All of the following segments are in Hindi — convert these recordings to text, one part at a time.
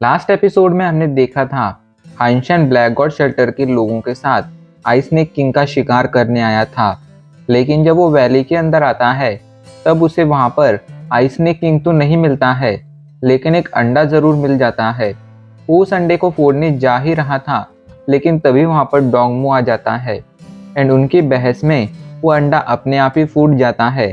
लास्ट एपिसोड में हमने देखा था हाइंशन ब्लैक गॉड शेल्टर के लोगों के साथ आइस स्नेक किंग का शिकार करने आया था। लेकिन जब वो वैली के अंदर आता है तब उसे वहां पर आइस स्नेक किंग तो नहीं मिलता है, लेकिन एक अंडा जरूर मिल जाता है। वो उस अंडे को फोड़ने जा ही रहा था, लेकिन तभी वहां पर डोंगमू आ जाता है एंड उनकी बहस में वो अंडा अपने आप ही फूट जाता है।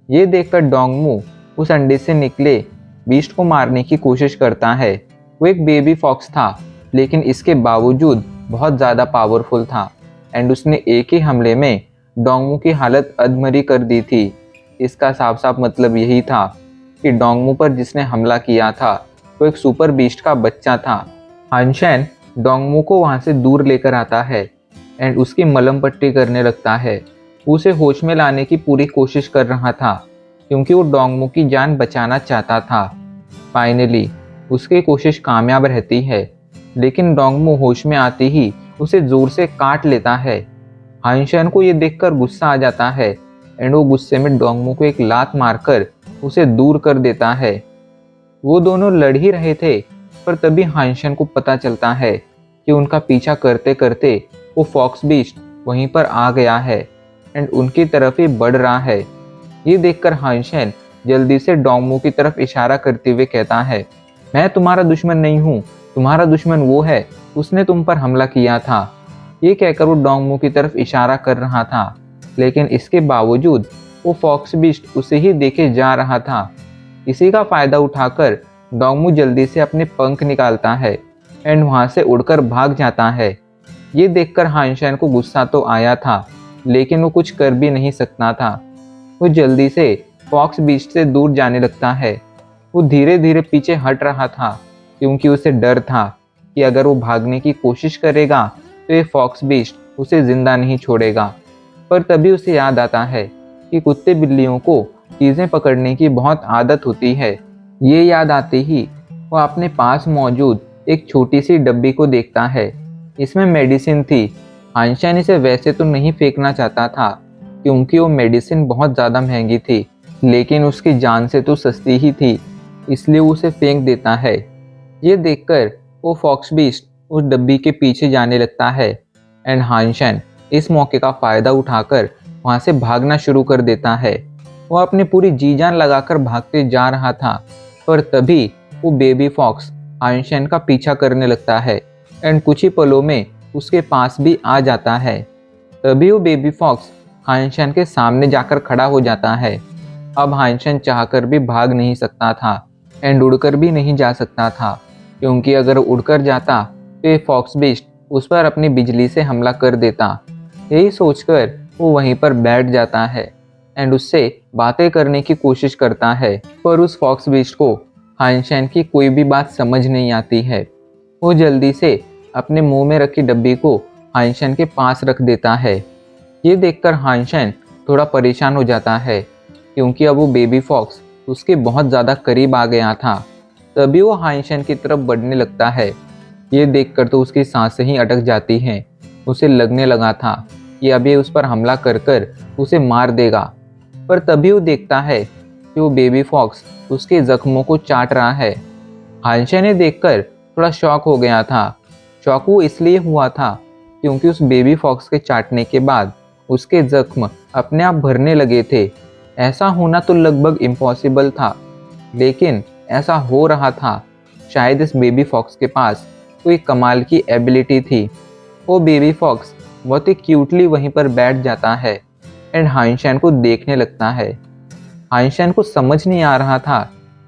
ये देखकर डोंगमू उस अंडे से निकले बीस्ट को मारने की कोशिश करता है। वो एक बेबी फॉक्स था, लेकिन इसके बावजूद बहुत ज़्यादा पावरफुल था एंड उसने एक ही हमले में डोंगमू की हालत अधमरी कर दी थी। इसका साफ साफ मतलब यही था कि डोंगमू पर जिसने हमला किया था वो एक सुपर बीस्ट का बच्चा था। हानशेन डोंगमू को वहाँ से दूर लेकर आता है एंड उसकी मलहम पट्टी करने लगता है। वो उसे होश में लाने की पूरी कोशिश कर रहा था क्योंकि वो डोंगमू की जान बचाना चाहता था। फाइनली उसकी कोशिश कामयाब रहती है, लेकिन डोंगमू होश में आते ही उसे जोर से काट लेता है। हानशेन को ये देखकर गुस्सा आ जाता है एंड वो गुस्से में डोंगमू को एक लात मारकर उसे दूर कर देता है। वो दोनों लड़ ही रहे थे, पर तभी हानशेन को पता चलता है कि उनका पीछा करते करते वो फॉक्स बीस्ट वहीं पर आ गया है एंड उनकी तरफ ही बढ़ रहा है। ये देखकर हानशेन जल्दी से डोंगमू की तरफ इशारा करते हुए कहता है, मैं तुम्हारा दुश्मन नहीं हूँ, तुम्हारा दुश्मन वो है, उसने तुम पर हमला किया था। ये कहकर वो डोंगमू की तरफ इशारा कर रहा था, लेकिन इसके बावजूद वो फॉक्स बीस्ट उसे ही देखे जा रहा था। इसी का फायदा उठाकर डोंगमू जल्दी से अपने पंख निकालता है एंड वहां से उड़कर भाग जाता है। ये देखकर हानशेन को गुस्सा तो आया था, लेकिन वो कुछ कर भी नहीं सकता था। वो जल्दी से फॉक्स बीस्ट से दूर जाने लगता है। वो धीरे धीरे पीछे हट रहा था क्योंकि उसे डर था कि अगर वो भागने की कोशिश करेगा तो ये फॉक्स बीस्ट उसे जिंदा नहीं छोड़ेगा। पर तभी उसे याद आता है कि कुत्ते बिल्लियों को चीज़ें पकड़ने की बहुत आदत होती है। ये याद आते ही वो अपने पास मौजूद एक छोटी सी डब्बी को देखता है। इसमें मेडिसिन थी। हानशेन इसे वैसे तो नहीं फेंकना चाहता था क्योंकि वो मेडिसिन बहुत ज़्यादा महंगी थी, लेकिन उसकी जान से तो सस्ती ही थी, इसलिए वो उसे फेंक देता है। ये देखकर वो फॉक्स बीस्ट उस डब्बी के पीछे जाने लगता है एंड हानशेन इस मौके का फ़ायदा उठाकर वहाँ से भागना शुरू कर देता है। वो अपनी पूरी जी जान लगाकर भागते जा रहा था, पर तभी वो बेबी फॉक्स हानशेन का पीछा करने लगता है एंड कुछ ही पलों में उसके पास भी आ जाता है। तभी वो बेबी फॉक्स हानशेन के सामने जाकर खड़ा हो जाता है। अब हानशेन चाहकर भी भाग नहीं सकता था एंड उड़कर भी नहीं जा सकता था, क्योंकि अगर उड़कर जाता तो ये फॉक्स बीस्ट उस पर अपनी बिजली से हमला कर देता। यही सोचकर वो वहीं पर बैठ जाता है एंड उससे बातें करने की कोशिश करता है, पर उस फॉक्स बीस्ट को हानशेन की कोई भी बात समझ नहीं आती है। वो जल्दी से अपने मुंह में रखी डब्बी को हानशेन के पास रख देता है। ये देखकर हानशेन थोड़ा परेशान हो जाता है क्योंकि अब वो बेबी फॉक्स उसके बहुत ज़्यादा करीब आ गया था। तभी वो हानशेन की तरफ बढ़ने लगता है। ये देखकर तो उसकी सांसें ही अटक जाती हैं। उसे लगने लगा था कि अब ये उस पर हमला कर कर उसे मार देगा, पर तभी वो देखता है कि वो बेबी फॉक्स उसके जख्मों को चाट रहा है। हानशेन ने देखकर थोड़ा शॉक हो गया था। शॉक वो इसलिए हुआ था क्योंकि उस बेबी फॉक्स के चाटने के बाद उसके जख्म अपने आप भरने लगे थे। ऐसा होना तो लगभग इम्पॉसिबल था, लेकिन ऐसा हो रहा था। शायद इस बेबी फॉक्स के पास कोई कमाल की एबिलिटी थी। वो बेबी फॉक्स बहुत ही क्यूटली वहीं पर बैठ जाता है एंड हानशेन को देखने लगता है। हानशेन को समझ नहीं आ रहा था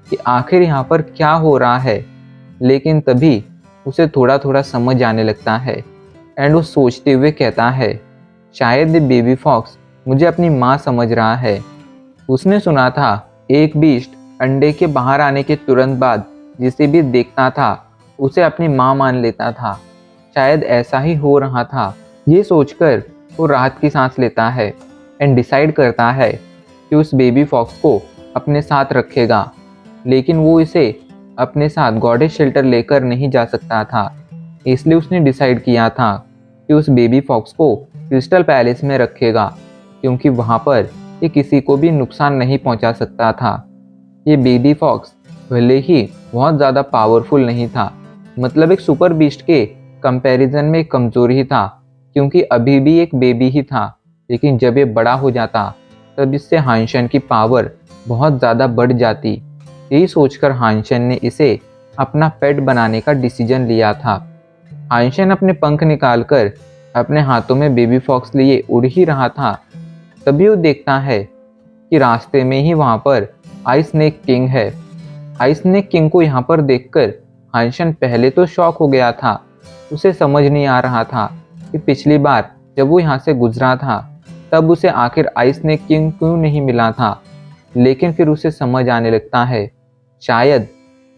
कि आखिर यहाँ पर क्या हो रहा है, लेकिन तभी उसे थोड़ा थोड़ा समझ आने लगता है एंड वो सोचते हुए कहता है, शायद ये बेबी फॉक्स मुझे अपनी माँ समझ रहा है। उसने सुना था एक बीस्ट अंडे के बाहर आने के तुरंत बाद जिसे भी देखता था उसे अपनी माँ मान लेता था। शायद ऐसा ही हो रहा था। ये सोचकर वो राहत की सांस लेता है एंड डिसाइड करता है कि उस बेबी फॉक्स को अपने साथ रखेगा, लेकिन वो इसे अपने साथ गॉडेस शेल्टर लेकर नहीं जा सकता था। इसलिए उसने डिसाइड किया था कि उस बेबी फॉक्स को क्रिस्टल पैलेस में रखेगा, क्योंकि वहाँ पर ये किसी को भी नुकसान नहीं पहुँचा सकता था। ये बेबी फॉक्स भले ही बहुत ज़्यादा पावरफुल नहीं था, मतलब एक सुपर बीस्ट के कंपैरिजन में कमजोर ही था, क्योंकि अभी भी एक बेबी ही था। लेकिन जब ये बड़ा हो जाता तब इससे हाइंशन की पावर बहुत ज़्यादा बढ़ जाती। यही सोचकर हाइंशन ने इसे अपना पेट बनाने का डिसीजन लिया था। हाइंशन अपने पंख निकालकर अपने हाथों में बेबी फॉक्स लिए उड़ ही रहा था। तभी वो देखता है कि रास्ते में ही वहाँ पर आइस स्नेक किंग है। आइस स्नेक किंग को यहाँ पर देखकर हाइंशन पहले तो शॉक हो गया था। उसे समझ नहीं आ रहा था कि पिछली बार जब वो यहाँ से गुजरा था तब उसे आखिर आइस स्नेक किंग क्यों नहीं मिला था। लेकिन फिर उसे समझ आने लगता है, शायद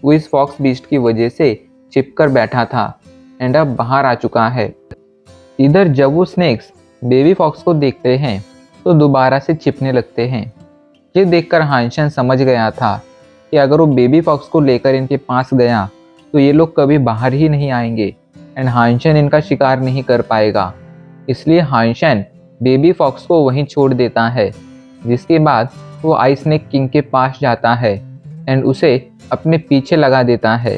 वो इस फॉक्स बीस्ट की वजह से चिपकर बैठा था एंड अब बाहर आ चुका है। इधर जब वो स्नेक्स बेबी फॉक्स को देखते हैं तो दोबारा से चिपने लगते हैं। ये देखकर हाइंशन समझ गया था कि अगर वो बेबी फॉक्स को लेकर इनके पास गया तो ये लोग कभी बाहर ही नहीं आएंगे एंड हाइंशन इनका शिकार नहीं कर पाएगा। इसलिए हाइंशन बेबी फॉक्स को वहीं छोड़ देता है, जिसके बाद वो आइस स्नेक किंग के पास जाता है एंड उसे अपने पीछे लगा देता है।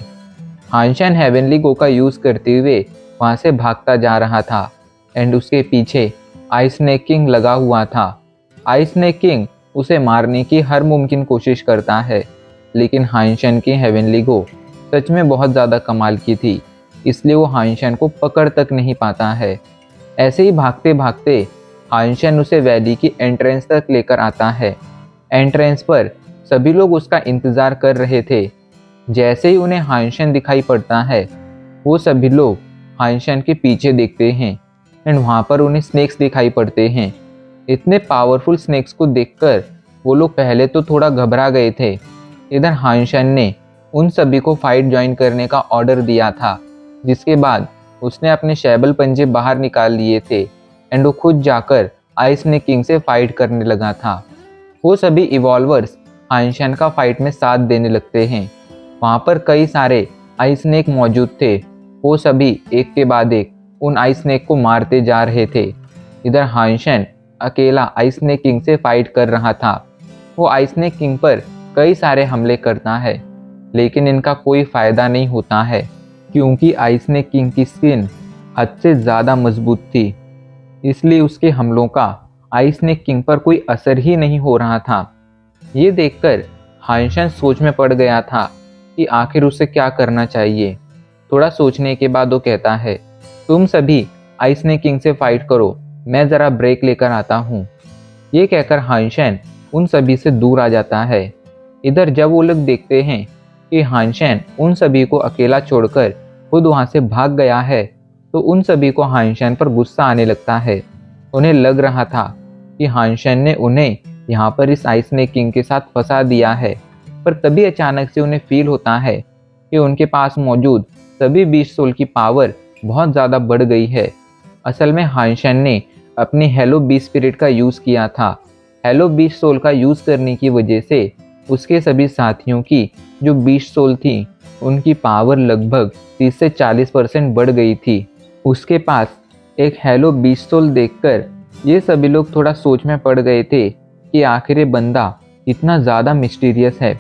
हाइंशन हेवनली गो का यूज़ करते हुए वहाँ से भागता जा रहा था एंड उसके पीछे आइस स्नेक किंग लगा हुआ था। आइस स्नेक किंग उसे मारने की हर मुमकिन कोशिश करता है, लेकिन हाइंशन की हेवनली गो सच में बहुत ज़्यादा कमाल की थी, इसलिए वो हाइंशन को पकड़ तक नहीं पाता है। ऐसे ही भागते भागते हाइंशन उसे वैली की एंट्रेंस तक लेकर आता है। एंट्रेंस पर सभी लोग उसका इंतज़ार कर रहे थे। जैसे ही उन्हें हाइंशन दिखाई पड़ता है वो सभी लोग हाइंशन के पीछे देखते हैं एंड वहाँ पर उन्हें स्नेक्स दिखाई पड़ते हैं। इतने पावरफुल स्नेक्स को देखकर वो लोग पहले तो थोड़ा घबरा गए थे। इधर हाइंशन ने उन सभी को फाइट ज्वाइन करने का ऑर्डर दिया था, जिसके बाद उसने अपने शैबल पंजे बाहर निकाल लिए थे एंड वो खुद जाकर आइस स्नेक किंग से फाइट करने लगा था। वो सभी इवॉल्वर्स हाइंशन का फाइट में साथ देने लगते हैं। वहाँ पर कई सारे आइस स्नेक मौजूद थे। वो सभी एक के बाद एक उन आइस स्नेक को मारते जा रहे थे। इधर हाइंशन अकेला आइस स्नेक किंग से फाइट कर रहा था। वो आइस स्नेक किंग पर कई सारे हमले करता है, लेकिन इनका कोई फ़ायदा नहीं होता है, क्योंकि आइस स्नेक किंग की स्किन हद से ज़्यादा मजबूत थी। इसलिए उसके हमलों का आइस स्नेक किंग पर कोई असर ही नहीं हो रहा था। ये देखकर हाइंशन सोच में पड़ गया था कि आखिर उसे क्या करना चाहिए। थोड़ा सोचने के बाद वो कहता है, तुम सभी आइस स्नेक किंग से फाइट करो, मैं ज़रा ब्रेक लेकर आता हूँ। ये कहकर हाइंशन उन सभी से दूर आ जाता है। इधर जब वो लोग देखते हैं कि हाइंशन उन सभी को अकेला छोड़कर खुद वहाँ से भाग गया है, तो उन सभी को हाइंशन पर गुस्सा आने लगता है। उन्हें लग रहा था कि हाइंशन ने उन्हें यहाँ पर इस आइस स्नेक किंग के साथ फंसा दिया है, पर तभी अचानक से उन्हें फील होता है कि उनके पास मौजूद सभी बीस्ट सोल की पावर बहुत ज़्यादा बढ़ गई है। असल में हाइंशन ने अपनी हेलो बीस्ट स्पिरिट का यूज़ किया था। हेलो बीस्ट सोल का यूज़ करने की वजह से उसके सभी साथियों की जो बीस्ट सोल थी उनकी पावर लगभग 30 से 40% बढ़ गई थी। उसके पास एक हेलो बीस्ट सोल देखकर ये सभी लोग थोड़ा सोच में पड़ गए थे कि आखिर ये बंदा इतना ज़्यादा मिस्टीरियस है।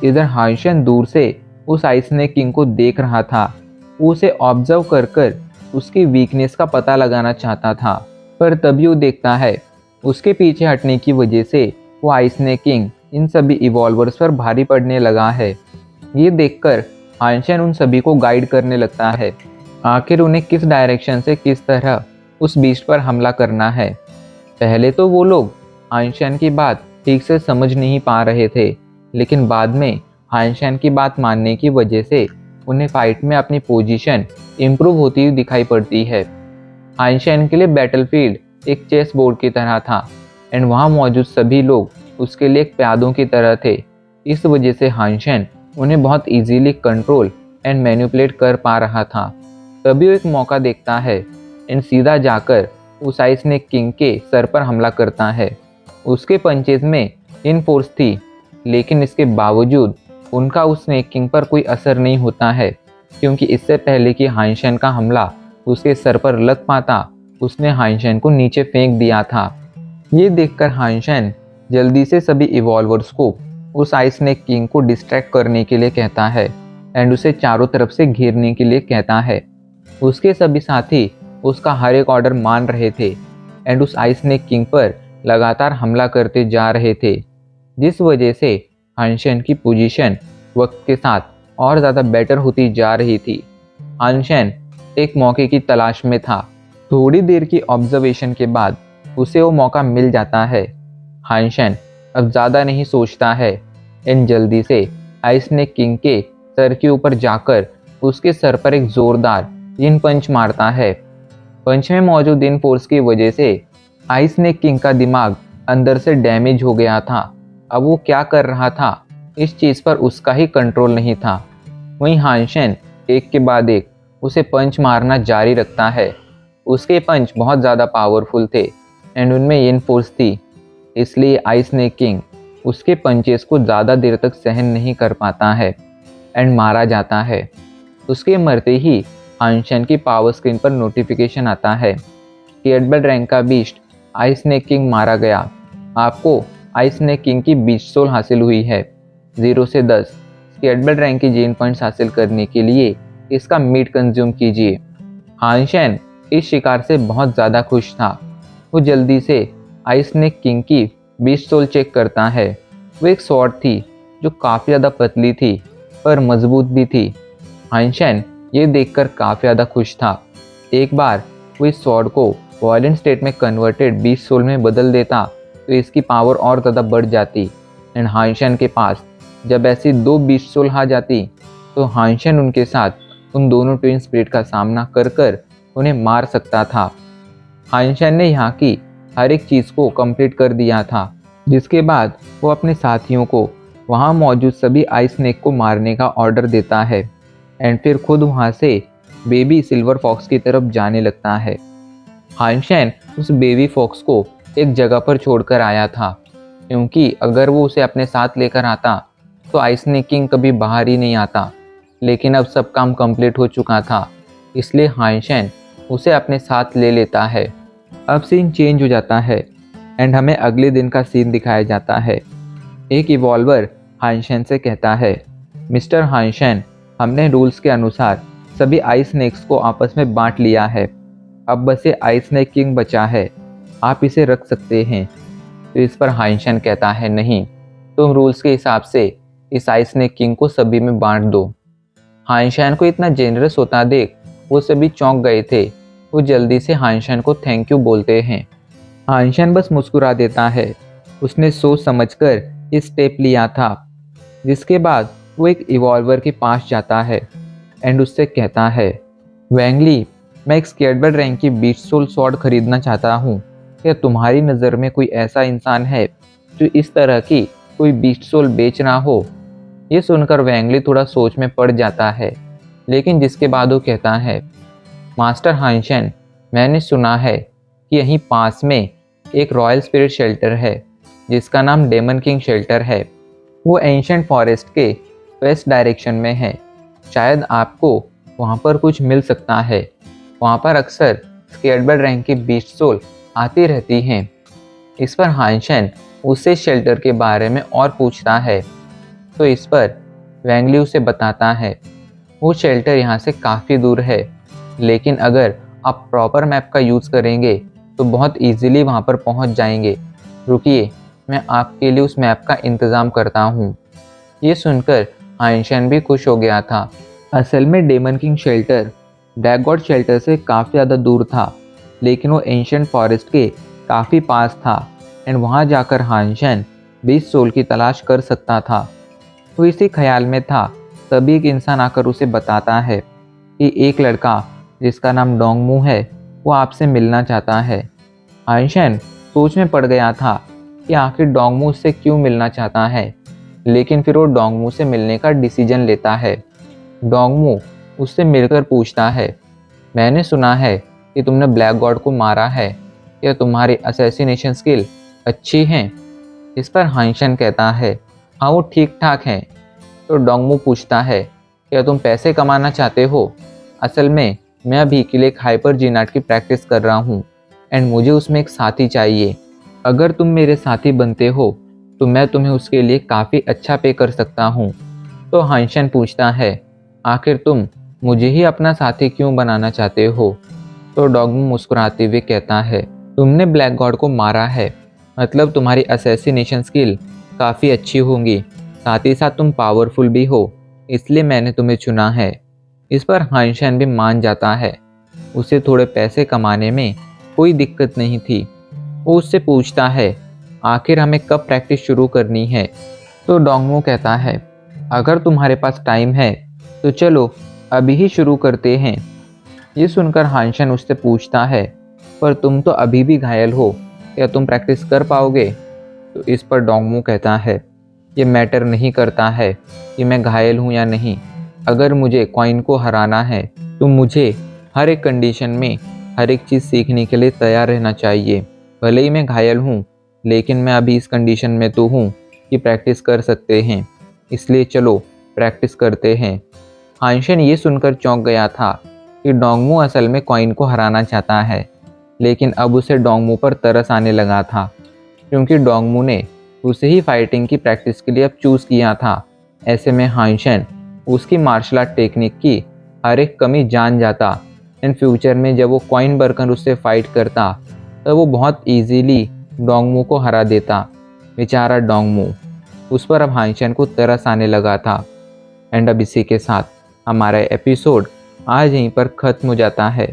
इधर हाइंशन दूर से उस आइस स्नेक किंग को देख रहा था। वो उसे ऑब्जर्व कर कर उसकी वीकनेस का पता लगाना चाहता था, पर तभी वो देखता है उसके पीछे हटने की वजह से वो आइस स्नेक किंग इन सभी इवॉल्वर्स पर भारी पड़ने लगा है। ये देखकर हाइंशन उन सभी को गाइड करने लगता है, आखिर उन्हें किस डायरेक्शन से किस तरह उस बीस्ट पर हमला करना है। पहले तो वो लोग हाइंशन की बात ठीक से समझ नहीं पा रहे थे, लेकिन बाद में हाइंशन की बात मानने की वजह से उन्हें फाइट में अपनी पोजीशन इम्प्रूव होती हुई दिखाई पड़ती है। हाइंशन के लिए बैटलफील्ड एक चेस बोर्ड की तरह था एंड वहाँ मौजूद सभी लोग उसके लिए एक प्यादों की तरह थे। इस वजह से हाइंशन उन्हें बहुत इजीली कंट्रोल एंड मैनिपुलेट कर पा रहा था। तभी वो एक मौका देखता है एंड सीधा जाकर उस आइस स्नेक किंग के सर पर हमला करता है। उसके पंचेज में इन फोर्स थी, लेकिन इसके बावजूद उनका उस स्नेक किंग पर कोई असर नहीं होता है, क्योंकि इससे पहले कि हाइंशन का हमला उसके सर पर लग पाता उसने हाइंशन को नीचे फेंक दिया था। ये देखकर हाइंशन जल्दी से सभी इवॉल्वर्स को उस आइस स्नेक किंग को डिस्ट्रैक्ट करने के लिए कहता है एंड उसे चारों तरफ से घेरने के लिए कहता है। उसके सभी साथी उसका हर एक ऑर्डर मान रहे थे एंड उस आइस स्नेक किंग पर लगातार हमला करते जा रहे थे, जिस वजह से हानशेन की पोजीशन वक्त के साथ और ज़्यादा बेटर होती जा रही थी। हानशेन एक मौके की तलाश में था। थोड़ी देर की ऑब्जर्वेशन के बाद उसे वो मौका मिल जाता है। हानशेन अब ज़्यादा नहीं सोचता है एंड जल्दी से आइस स्नेक किंग के सर के ऊपर जाकर उसके सर पर एक जोरदार इन पंच मारता है। पंच में मौजूद इन फोर्स की वजह से आइस स्नेक किंग का दिमाग अंदर से डैमेज हो गया था। अब वो क्या कर रहा था, इस चीज़ पर उसका ही कंट्रोल नहीं था। वहीं हानशेन एक के बाद एक उसे पंच मारना जारी रखता है। उसके पंच बहुत ज़्यादा पावरफुल थे एंड उनमें इन फोर्स थी, इसलिए आइस स्नेक किंग उसके पंचेस को ज़्यादा देर तक सहन नहीं कर पाता है एंड मारा जाता है। उसके मरते ही हानशेन की पावर स्क्रीन पर नोटिफिकेशन आता है कि एडबल रैंक का बीस्ट आइस स्नेक किंग मारा गया। आपको आइस स्नेक किंग की बीस्ट सोल हासिल हुई है। 0 से 10 एडबल रैंक की जीन पॉइंट्स हासिल करने के लिए इसका मीट कंज्यूम कीजिए। हानशेन इस शिकार से बहुत ज़्यादा खुश था। वो जल्दी से आइस स्नेक किंग की बीस्ट सोल चेक करता है। वो एक स्वॉर्ड थी जो काफ़ी ज़्यादा पतली थी पर मजबूत भी थी। हानशेन ये देखकर काफ़ी ज़्यादा खुश था। एक बार वो इस स्वॉर्ड को वायलेंट स्टेट में कन्वर्टेड बीस्ट सोल में बदल देता तो इसकी पावर और ज़्यादा बढ़ जाती एंड हानशेन के पास जब ऐसी 2 बीस्ट सोल आ जाती तो हानशेन उनके साथ उन दोनों ट्विन स्पिरिट का सामना कर कर उन्हें मार सकता था। हानशेन ने यहाँ की हर एक चीज़ को कंप्लीट कर दिया था, जिसके बाद वो अपने साथियों को वहाँ मौजूद सभी आइस स्नेक को मारने का ऑर्डर देता है एंड फिर खुद वहाँ से बेबी सिल्वर फॉक्स की तरफ जाने लगता है। हानशेन उस बेबी फॉक्स को एक जगह पर छोड़कर आया था, क्योंकि अगर वो उसे अपने साथ लेकर आता तो आइस स्नेक किंग कभी बाहर ही नहीं आता। लेकिन अब सब काम कंप्लीट हो चुका था, इसलिए हानशेन उसे अपने साथ ले लेता है। अब सीन चेंज हो जाता है एंड हमें अगले दिन का सीन दिखाया जाता है। एक इवॉल्वर हानशेन से कहता है, मिस्टर हानशेन, हमने रूल्स के अनुसार सभी आइस स्नेक्स को आपस में बांट लिया है। अब बस ये आइस स्नेक किंग बचा है, आप इसे रख सकते हैं। तो इस पर हानशेन कहता है, नहीं, तुम रूल्स के हिसाब से इस आइस स्नेक किंग को सभी में बांट दो। हानशेन को इतना जेनरस होता देख वो सभी चौंक गए थे। वो जल्दी से हानशेन को थैंक यू बोलते हैं। हानशेन बस मुस्कुरा देता है। उसने सोच समझकर ये स्टेप लिया था। जिसके बाद वो एक इवॉल्वर के पास जाता है एंड उससे कहता है, वैंगली, मैं एक स्केर्डबर्ड रैंक की बीस्ट सोल स्वॉर्ड खरीदना चाहता हूँ। क्या तुम्हारी नज़र में कोई ऐसा इंसान है जो इस तरह की कोई बीस्ट सोल बेच रहा हो? ये सुनकर वैंगली थोड़ा सोच में पड़ जाता है, लेकिन जिसके बाद वो कहता है, मास्टर हानशेन, मैंने सुना है कि यहीं पास में एक रॉयल स्पिरिट शेल्टर है जिसका नाम डेमन किंग शेल्टर है। वो एंशिएंट फॉरेस्ट के वेस्ट डायरेक्शन में है। शायद आपको वहाँ पर कुछ मिल सकता है। वहाँ पर अक्सर स्केर्डबर्ड रैंक की बीस्ट सोल आती रहती हैं। इस पर हानशेन उससे शेल्टर के बारे में और पूछता है, तो इस पर वैंगली उसे बताता है, वो शेल्टर यहाँ से काफ़ी दूर है, लेकिन अगर आप प्रॉपर मैप का यूज़ करेंगे तो बहुत इजीली वहाँ पर पहुँच जाएंगे। रुकिए, मैं आपके लिए उस मैप का इंतज़ाम करता हूँ। ये सुनकर हानशेन भी खुश हो गया था। असल में daemon king shelter black God shelter से काफ़ी ज़्यादा दूर था, लेकिन वो एंशिएंट फॉरेस्ट के काफ़ी पास था एंड वहाँ जाकर हानशेन 20 सोल की तलाश कर सकता था। वो इसी ख्याल में था, तभी एक इंसान आकर उसे बताता है कि एक लड़का जिसका नाम डोंगमू है वो आपसे मिलना चाहता है। हानशेन सोच में पड़ गया था कि आखिर डोंगमू उससे क्यों मिलना चाहता है, लेकिन फिर वो डोंगमू से मिलने का डिसीजन लेता है। डोंगमू उससे मिलकर पूछता है, मैंने सुना है कि तुमने ब्लैक गॉड को मारा है, क्या तुम्हारी असैसिनेशन स्किल अच्छी हैं? इस पर हानशेन कहता है, हाँ, वो ठीक ठाक हैं। तो डोंगमू पूछता है, क्या तुम पैसे कमाना चाहते हो? असल में मैं अभी के लिए एक हाइपर जीनाट की प्रैक्टिस कर रहा हूँ एंड मुझे उसमें एक साथी चाहिए। अगर तुम मेरे साथी बनते हो तो मैं तुम्हें उसके लिए काफ़ी अच्छा पे कर सकता हूँ। तो हानशेन पूछता है, आखिर तुम मुझे ही अपना साथी क्यों बनाना चाहते हो? तो डोंगमू मुस्कुराते हुए कहता है, तुमने ब्लैक गॉड को मारा है, मतलब तुम्हारी असैसिनेशन स्किल काफ़ी अच्छी होंगी, साथ ही साथ तुम पावरफुल भी हो, इसलिए मैंने तुम्हें चुना है। इस पर हानशन भी मान जाता है। उसे थोड़े पैसे कमाने में कोई दिक्कत नहीं थी। वो उससे पूछता है, आखिर हमें कब प्रैक्टिस शुरू करनी है? तो डोंगमू कहता है, अगर तुम्हारे पास टाइम है तो चलो अभी ही शुरू करते हैं। ये सुनकर हानशन उससे पूछता है, पर तुम तो अभी भी घायल हो, क्या तुम प्रैक्टिस कर पाओगे? तो इस पर डोंगमू कहता है, ये मैटर नहीं करता है कि मैं घायल हूँ या नहीं। अगर मुझे कॉइन को हराना है तो मुझे हर एक कंडीशन में हर एक चीज़ सीखने के लिए तैयार रहना चाहिए। भले ही मैं घायल हूँ, लेकिन मैं अभी इस कंडीशन में तो हूँ कि प्रैक्टिस कर सकते हैं, इसलिए चलो प्रैक्टिस करते हैं। हानशन ये सुनकर चौंक गया था कि डोंगमू असल में कॉइन को हराना चाहता है, लेकिन अब उसे डोंगमू पर तरस आने लगा था, क्योंकि डोंगमू ने उसे ही फाइटिंग की प्रैक्टिस के लिए अब चूज़ किया था। ऐसे में हानशन उसकी मार्शल आर्ट टेक्निक की हर एक कमी जान जाता। इन फ्यूचर में जब वो कॉइन भरकर उससे फाइट करता, तब वो बहुत इजीली डोंगमू को हरा देता। बेचारा डोंगमू, उस पर अब हानशन को तरस आने लगा था। एंड अब इसी के साथ हमारा एपिसोड आज यहीं पर ख़त्म हो जाता है।